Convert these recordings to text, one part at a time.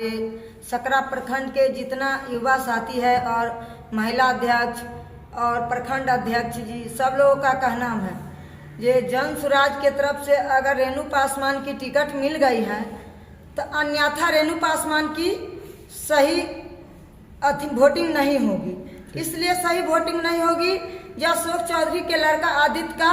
के सकरा प्रखंड के जितना युवा साथी है और महिला अध्यक्ष और प्रखंड अध्यक्ष जी सब लोगों का कहना है ये जन स्वराज के तरफ से अगर रेणु पासवान की टिकट मिल गई है तो अन्यथा रेणु पासवान की सही वोटिंग नहीं होगी। इसलिए सही वोटिंग नहीं होगी या अशोक चौधरी के लड़का आदित्य का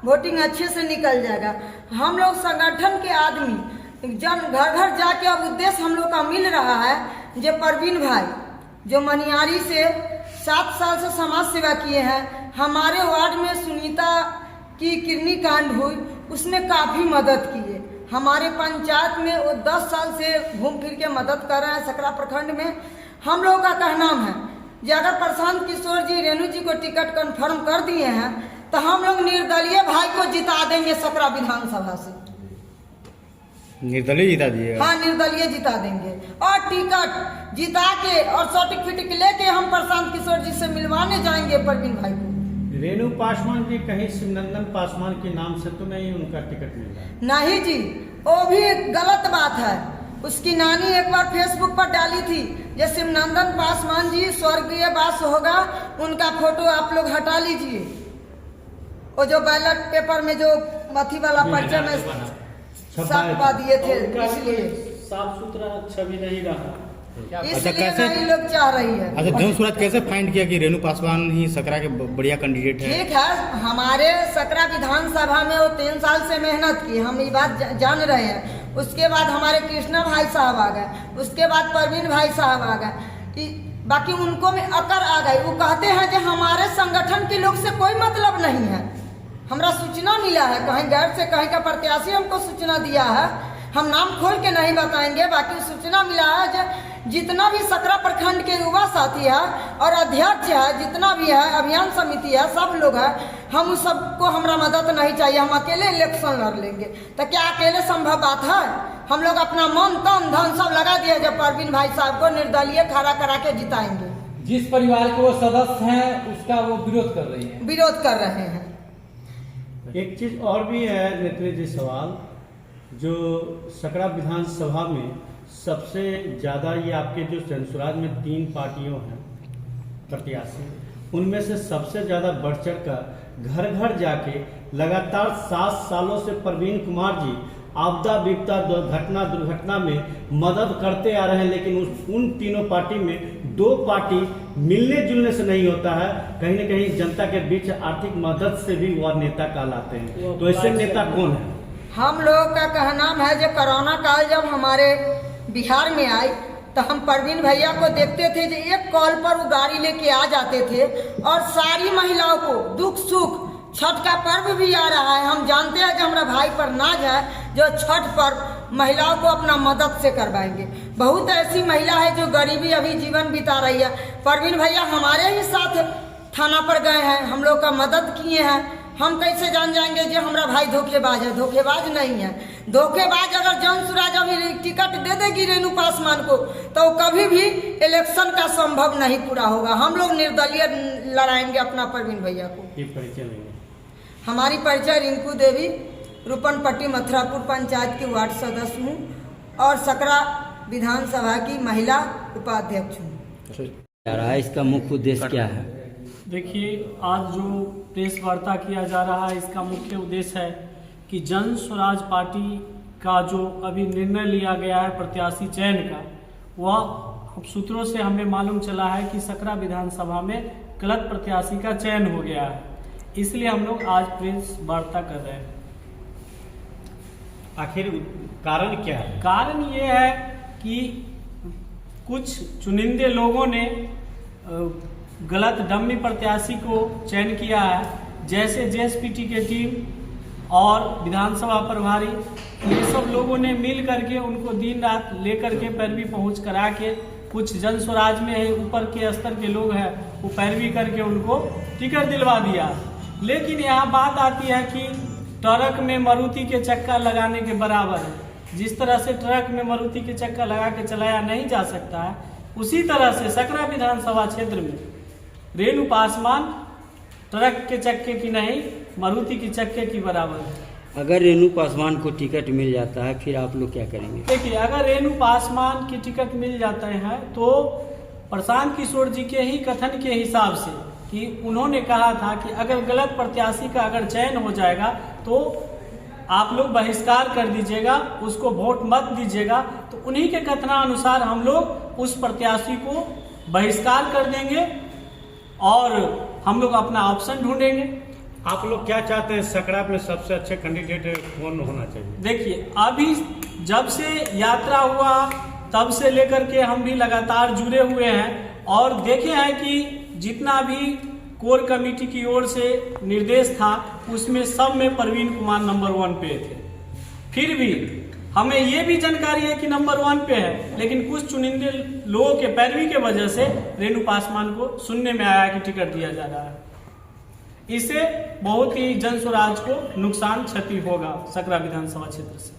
वोटिंग अच्छे से निकल जाएगा। हम लोग संगठन के आदमी जन घर घर जाके अब उद्देश्य हम लोग का मिल रहा है जो परवीन भाई जो मनियारी से 7 साल से समाज सेवा किए हैं, हमारे वार्ड में सुनीता की किडनी कांड हुई उसमें काफ़ी मदद की है। हमारे पंचायत में वो 10 साल से घूम फिर के मदद कर रहे हैं। सकरा प्रखंड में हम लोगों का कहना है कि अगर प्रशांत किशोर जी रेणु जी को टिकट कंफर्म कर दिए हैं तो हम लोग निर्दलीय भाई को जिता देंगे सकरा विधानसभा से। निर्दलीय जिता दिए? हाँ, निर्दलीय जिता देंगे और टिकट जिता के और सर्टिफिकेट लेके हम प्रशांत किशोर जी से मिलवाने जाएंगे परवीन भाई को। रेणु पासवान जी कहीं शिवनंदन पासवान के नाम से तो नहीं उनका टिकट मिल रहा है? नहीं जी, वो भी गलत बात है। उसकी नानी एक बार फेसबुक पर डाली थी ये शिवनंदन पासवान जी स्वर्गीय वास होगा, उनका फोटो आप लोग हटा लीजिए। वो जो बैलेट पेपर में जो मथी वाला पर्चा में छपवा दिए थे, इसलिए साफ सुथरा छवि नहीं रहा। इसलिए नहीं लोग चाह रही है। अच्छा, जन स्वराज कैसे फाइंड किया कि रेणु पासवान ही सकरा के बढ़िया कैंडिडेट है? ठीक है, हमारे सकरा विधानसभा में वो 3 साल से मेहनत की, हम ये बात जान रहे हैं। उसके बाद हमारे कृष्णा भाई साहब आ गए, उसके बाद परवीन भाई साहब आ गए, बाकी उनको में अकड़ आ गई। वो कहते हैं कि हमारे संगठन के लोग से कोई मतलब नहीं है। हमरा सूचना मिला है कहीं गैर से, कहीं का प्रत्याशी हमको सूचना दिया है, हम नाम खोल के नहीं बताएंगे। बाकी सूचना मिला है जितना भी सकरा प्रखंड के युवा साथी है और अध्यक्ष है, जितना भी है अभियान समिति है, सब लोग है, हम उस सबको हमरा मदद नहीं चाहिए। हम अकेले इलेक्शन लड़ लेंगे तो क्या अकेले संभव बात है? हम लोग अपना मन तन धन सब लगा दिया जब परवीन भाई साहब को निर्दलीय खड़ा करा के जिताएंगे। जिस परिवार के वो सदस्य हैं उसका वो विरोध कर रही है, विरोध कर रहे हैं। एक चीज और भी है नेत्री जी, सवाल जो सकरा विधानसभा में सबसे ज्यादा ये आपके जो जनसुराज में 3 पार्टियों हैं प्रत्याशी, उनमें से सबसे ज्यादा बढ़ चढ़ कर घर घर जाके लगातार 7 सालों से प्रवीण कुमार जी आपदा विपदा दुर्घटना में मदद करते आ रहे हैं। लेकिन उन तीनों पार्टी में 2 पार्टी मिलने जुलने से नहीं होता है, कहीं न कहीं जनता के बीच आर्थिक मदद से भी वह नेता कहलाते हैं। तो ऐसे नेता कौन है? हम लोग का कहना है जो कोरोना काल जब हमारे बिहार में आई तो हम परवीन भैया को देखते थे जो एक कॉल पर वो गाड़ी लेके आ जाते थे और सारी महिलाओं को दुख सुख, छठ का पर्व भी आ रहा है, हम जानते हैं कि हमारा भाई पर नाज है जो छठ पर्व महिलाओं को अपना मदद से करवाएंगे। बहुत ऐसी महिला है जो गरीबी अभी जीवन बिता रही है। परवीन भैया हमारे ही साथ थाना पर गए हैं, हम लोग का मदद किए हैं। हम कैसे जान जाएंगे जो हमारा भाई धोखेबाज है? धोखेबाज नहीं है। धोखेबाज अगर जन स्वराज अभी टिकट दे देगी रेणु पासवान को तो कभी भी इलेक्शन का संभव नहीं पूरा होगा। हम लोग निर्दलीय लड़ाएंगे अपना परवीन भैया को। परिचय लेंगे। हमारी परिचय रिंकू देवी, रूपनपट्टी मथुरापुर पंचायत की वार्ड सदस्य हूँ और सकरा विधानसभा की महिला उपाध्यक्ष हूँ। इसका मुख्य उद्देश्य क्या है? देखिए, आज जो प्रेस वार्ता किया जा रहा है इसका मुख्य उद्देश्य है कि जन स्वराज पार्टी का जो अभी निर्णय लिया गया है प्रत्याशी चयन का, वह सूत्रों से हमें मालूम चला है कि सकरा विधानसभा में गलत प्रत्याशी का चयन हो गया है। इसलिए हम लोग आज प्रेस वार्ता कर रहे हैं। आखिर कारण क्या है? कारण ये है कि कुछ चुनिंदे लोगों ने गलत डम्मी प्रत्याशी को चयन किया है, जैसे जेएसपीटी के टीम और विधानसभा प्रभारी, ये सब लोगों ने मिल करके उनको दिन रात लेकर के पैरवी पहुंच करा के, कुछ जन स्वराज में ऊपर के स्तर के लोग हैं वो पैरवी करके उनको टिकट दिलवा दिया। लेकिन यहाँ बात आती है कि ट्रक में मारुति के चक्का लगाने के बराबर है। जिस तरह से ट्रक में मारुति के चक्का लगा के चलाया नहीं जा सकता है, उसी तरह से सकरा विधानसभा क्षेत्र में रेणु पासवान ट्रक के चक्के की नहीं, मारुति के चक्के की बराबर है। अगर रेणु पासवान को टिकट मिल जाता है फिर आप लोग क्या करेंगे? देखिए, अगर रेणु पासवान की टिकट मिल जाते हैं तो प्रशांत किशोर जी के ही कथन के हिसाब से कि उन्होंने कहा था कि अगर गलत प्रत्याशी का अगर चयन हो जाएगा तो आप लोग बहिष्कार कर दीजिएगा, उसको वोट मत दीजिएगा। तो उन्हीं के कथनानुसार हम लोग उस प्रत्याशी को बहिष्कार कर देंगे और हम लोग अपना ऑप्शन ढूंढेंगे। आप लोग क्या चाहते हैं, सकरा में सबसे अच्छे कैंडिडेट कौन होना चाहिए? देखिए, अभी जब से यात्रा हुआ तब से लेकर के हम भी लगातार जुड़े हुए हैं और देखे हैं कि जितना भी कोर कमेटी की ओर से निर्देश था उसमें सब में प्रवीण कुमार नंबर 1 पे थे। फिर भी हमें ये भी जानकारी है कि नंबर 1 पे है, लेकिन कुछ चुनिंदे लोगों के पैरवी के वजह से रेणु पासवान को सुनने में आया कि टिकट दिया जा रहा है। इससे बहुत ही जन स्वराज को नुकसान क्षति होगा सकरा विधानसभा क्षेत्र से।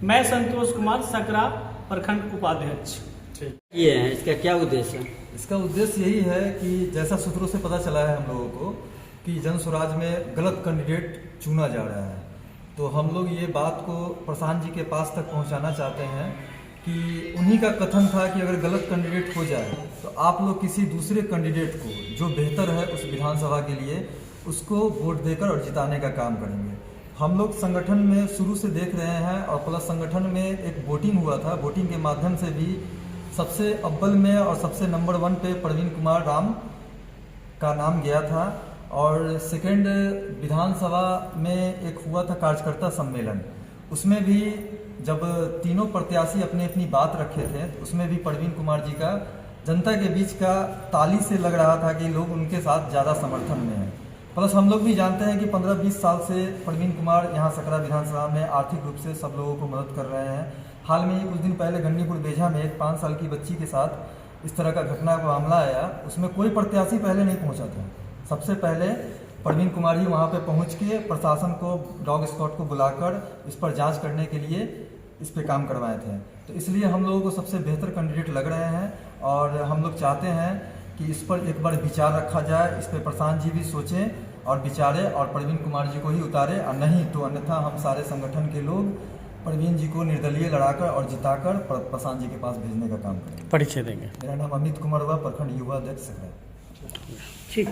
मैं संतोष कुमार, सकरा प्रखंड उपाध्यक्ष। ये है, इसका क्या उद्देश्य है? इसका उद्देश्य यही है कि जैसा सूत्रों से पता चला है हम लोगों को कि जन स्वराज में गलत कैंडिडेट चुना जा रहा है, तो हम लोग ये बात को प्रशांत जी के पास तक पहुंचाना चाहते हैं कि उन्हीं का कथन था कि अगर गलत कैंडिडेट हो जाए तो आप लोग किसी दूसरे कैंडिडेट को जो बेहतर है उस विधानसभा के लिए उसको वोट देकर और जिताने का काम करेंगे। हम लोग संगठन में शुरू से देख रहे हैं और प्लस संगठन में एक वोटिंग हुआ था, वोटिंग के माध्यम से भी सबसे अव्वल में और सबसे नंबर 1 पे प्रवीण कुमार राम का नाम गया था और सेकेंड विधानसभा में एक हुआ था कार्यकर्ता सम्मेलन, उसमें भी जब तीनों प्रत्याशी अपनी अपनी बात रखे थे तो उसमें भी प्रवीण कुमार जी का जनता के बीच का ताली से लग रहा था कि लोग उनके साथ ज़्यादा समर्थन में हैं। प्लस हम लोग भी जानते हैं कि 15-20 साल से प्रवीण कुमार यहाँ सकरा विधानसभा में आर्थिक रूप से सब लोगों को मदद कर रहे हैं। हाल में ही कुछ दिन पहले गंडीपुर बेझा में एक 5 साल की बच्ची के साथ इस तरह का घटना का मामला आया, उसमें कोई प्रत्याशी पहले नहीं पहुंचा था। सबसे पहले प्रवीण कुमार ही वहां पे पहुंच के प्रशासन को, डॉग स्क्वाड को बुलाकर इस पर जांच करने के लिए इस पे काम करवाए थे। तो इसलिए हम लोगों को सबसे बेहतर कैंडिडेट लग रहे हैं और हम लोग चाहते हैं कि इस पर एक बार विचार रखा जाए, इस पर प्रशांत जी भी सोचें और विचारें और प्रवीण कुमार जी को ही उतारे, और नहीं तो अन्यथा हम सारे संगठन के लोग प्रवीण जी को निर्दलीय लड़ाकर और जिताकर प्रशांत जी के पास भेजने का काम करेंगे। परिचय देंगे। मेरा नाम अमित कुमार हुआ, प्रखंड युवा अध्यक्ष सकरा। ठीक।